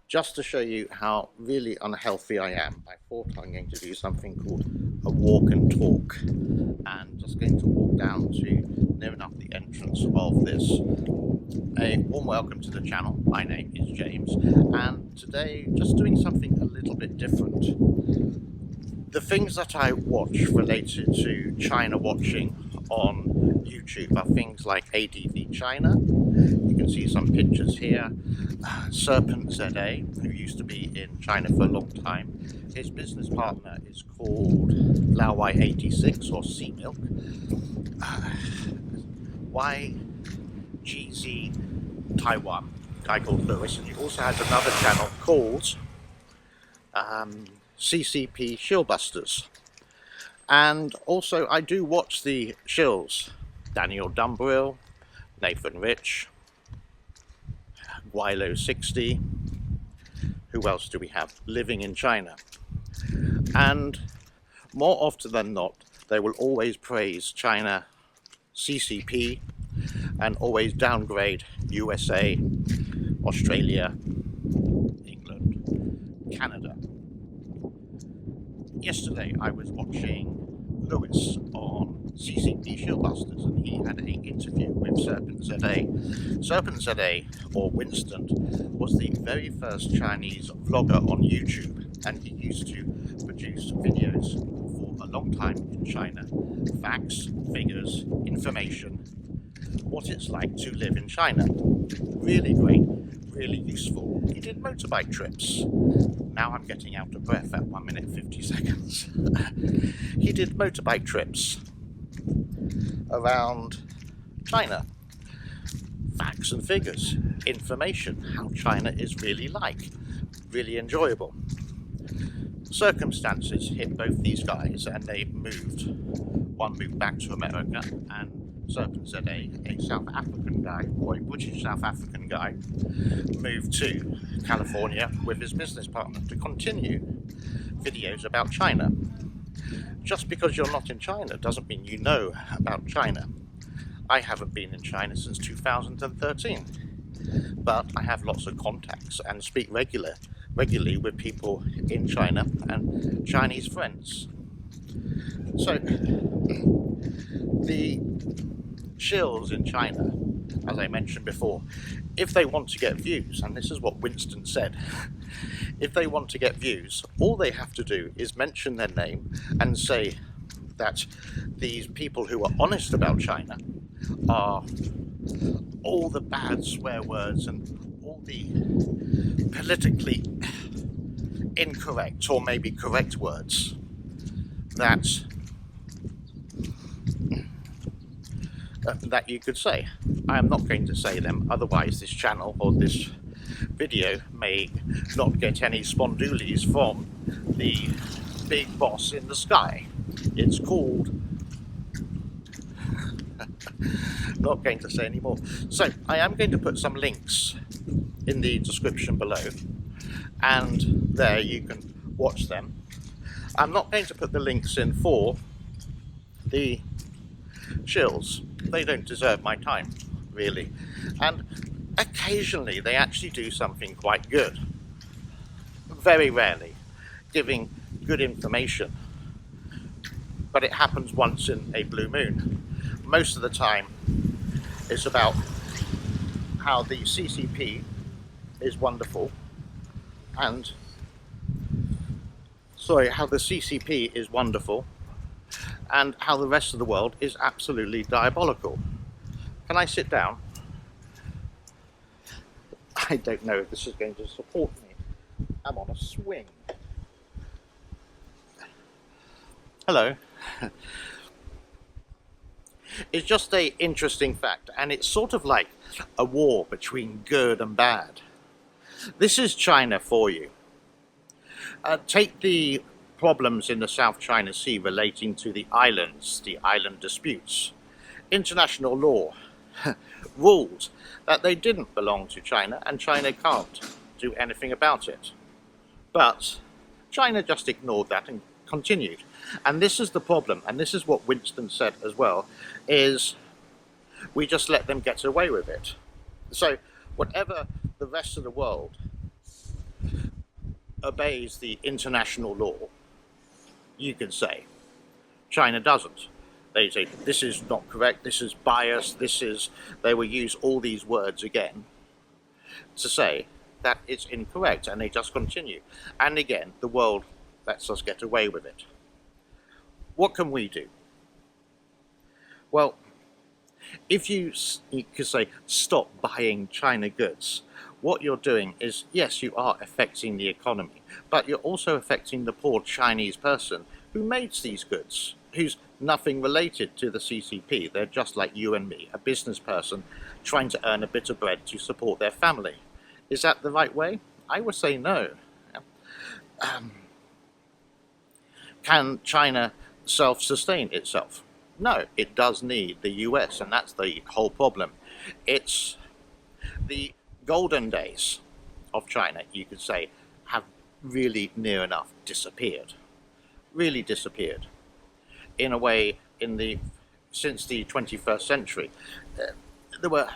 just to show you how really unhealthy I am, I thought I'm going to do something called a walk and talk, and just going to walk down to near enough the entrance of this. A warm welcome to the channel. My name is James, and today just doing something a little bit different. The things that I watch related to China watching on YouTube are things like ADV China. You can see some pictures here. Serpent ZA, who used to be in China for a long time. His business partner is called Laowai86 or Sea Milk. YGZ Taiwan, a guy called Lewis, and he also has another channel called CCP Shillbusters. And also I do watch the Shills, Daniel Dumbrill, Nathan Rich, Guilo60, who else do we have living in China? And more often than not, they will always praise China, CCP, and always downgrade USA, Australia, England, Canada. Yesterday I was watching Lewis on CCP Shillbusters, and he had an interview with Serpent ZA. Serpent ZA, or Winston, was the very first Chinese vlogger on YouTube, and he used to produce videos for a long time in China. Facts, figures, information, what it's like to live in China. Really great, really useful. He did motorbike trips. Now I'm getting out of breath at 1 minute 50 seconds. He did motorbike trips around China. Facts and figures, information, how China is really like. Really enjoyable. Circumstances hit both these guys and they moved. One moved back to America, and Serpent ZA, a South African guy, or a British South African guy, moved to California with his business partner to continue videos about China. Just because you're not in China doesn't mean you know about China. I haven't been in China since 2013, but I have lots of contacts and speak regularly with people in China and Chinese friends. So the Shills in China, as I mentioned before, if they want to get views, and this is what Winston said, if they want to get views, all they have to do is mention their name and say that these people who are honest about China are all the bad swear words and all the politically incorrect or maybe correct words that you could say. I am not going to say them, otherwise this channel or this video may not get any spondoolies from the big boss in the sky. It's called... not going to say any more. So I am going to put some links in the description below, and there you can watch them. I'm not going to put the links in for the Shills. They don't deserve my time, really. And occasionally they actually do something quite good. Very rarely, giving good information. But it happens once in a blue moon. Most of the time it's about how the CCP is wonderful and how the CCP is wonderful and how the rest of the world is absolutely diabolical. Can I sit down? I don't know if this is going to support me. I'm on a swing. Hello. It's just an interesting fact, and it's sort of like a war between good and bad. This is China for you. Take the problems in the South China Sea relating to the islands, the island disputes. International law ruled that they didn't belong to China and China can't do anything about it. But China just ignored that and continued. And this is the problem, and this is what Winston said as well, is we just let them get away with it. So whatever the rest of the world obeys the international law, you can say. China doesn't. They say this is not correct, this is biased, they will use all these words again to say that it's incorrect, and they just continue. And again, the world lets us get away with it. What can we do? Well, if you could say stop buying China goods, what you're doing is, yes, you are affecting the economy, but you're also affecting the poor Chinese person who makes these goods, who's nothing related to the CCP. They're just like you and me, a business person trying to earn a bit of bread to support their family. Is that the right way? I would say no. Can China self-sustain itself? No, it does need the US, and that's the whole problem. It's the golden days of China, you could say, have really near enough disappeared. Really disappeared. In a way, since the 21st century, there were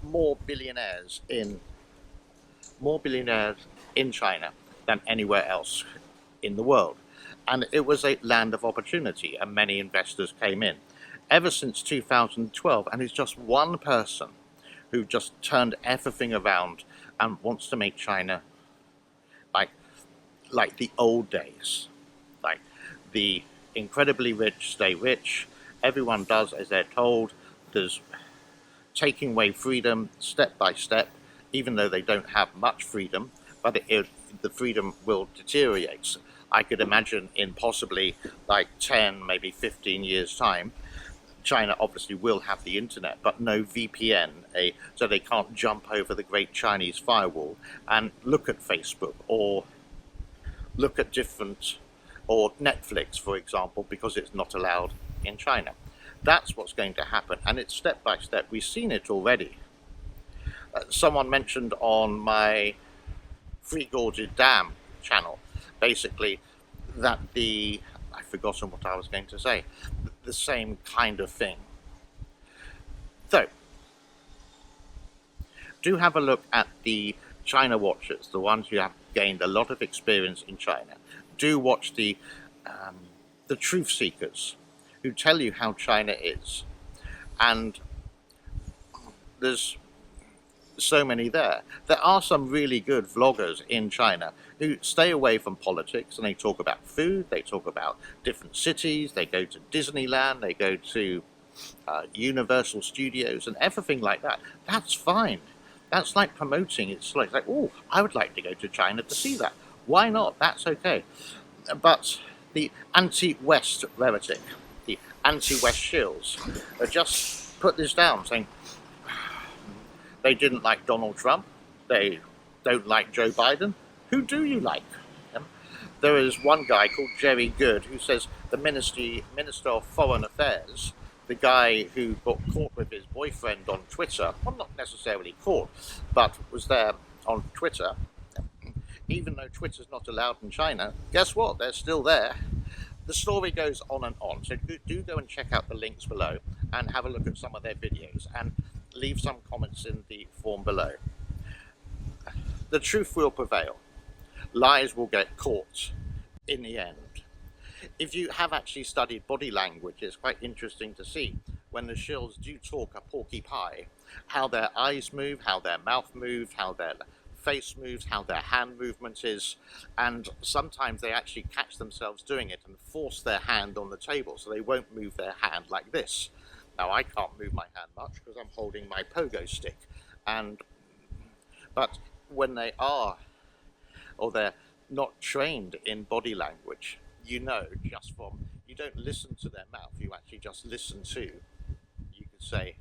more billionaires in China than anywhere else in the world. And it was a land of opportunity, and many investors came in. Ever since 2012, and it's just one person who just turned everything around and wants to make China like the old days. Like the incredibly rich stay rich, everyone does as they're told, there's taking away freedom step by step, even though they don't have much freedom, but the freedom will deteriorate. I could imagine in possibly like 10, maybe 15 years' time, China obviously will have the internet, but no VPN, so they can't jump over the Great Chinese Firewall and look at Facebook or look at or Netflix, for example, because it's not allowed in China. That's what's going to happen, and it's step by step. We've seen it already. Someone mentioned on my Free Gorges Dam channel, basically, that I've forgotten what I was going to say, the same kind of thing. So, do have a look at the China watchers, the ones who have gained a lot of experience in China. Do watch the truth seekers who tell you how China is. And there's so many there. There are some really good vloggers in China who stay away from politics, and they talk about food, they talk about different cities, they go to Disneyland, they go to Universal Studios and everything like that. That's fine. That's like promoting. It's like, oh, I would like to go to China to see that. Why not? That's okay. But the anti-West rhetoric, the anti-West shills, just put this down, saying they didn't like Donald Trump, they don't like Joe Biden. Who do you like? There is one guy called Jerry Good who says the Minister of Foreign Affairs, the guy who got caught with his boyfriend on Twitter, well, not necessarily caught, but was there on Twitter, even though Twitter's not allowed in China, guess what? They're still there. The story goes on and on, so do go and check out the links below and have a look at some of their videos and leave some comments in the form below. The truth will prevail. Lies will get caught in the end. If you have actually studied body language, it's quite interesting to see when the shills do talk a porky pie, how their eyes move, how their mouth moves, how their face moves, how their hand movement is, and sometimes they actually catch themselves doing it and force their hand on the table so they won't move their hand like this. Now I can't move my hand much because I'm holding my pogo stick, but when they are, or they're not trained in body language, you know, just from, you don't listen to their mouth, you actually just listen to, you could say,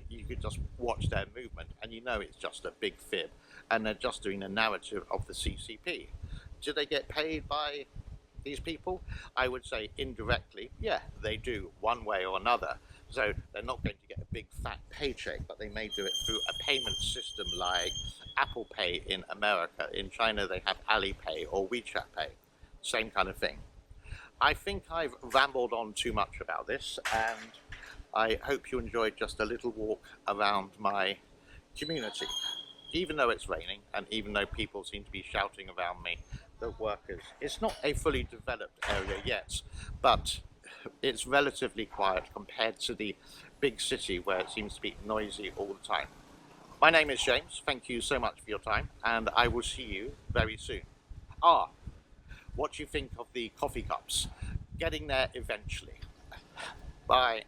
you could just watch their movement and you know it's just a big fib and they're just doing a narrative of the CCP. Do they get paid by these people? I would say indirectly, yeah, they do, one way or another. So they're not going to get a big fat paycheck, but they may do it through a payment system like Apple Pay in America. In China they have Alipay or WeChat Pay. Same kind of thing. I think I've rambled on too much about this, and I hope you enjoyed just a little walk around my community. even though it's raining and even though people seem to be shouting around me, the workers, it's not a fully developed area yet, but it's relatively quiet compared to the big city where it seems to be noisy all the time. My name is James, thank you so much for your time, and I will see you very soon. What do you think of the coffee cups? Getting there eventually. Bye.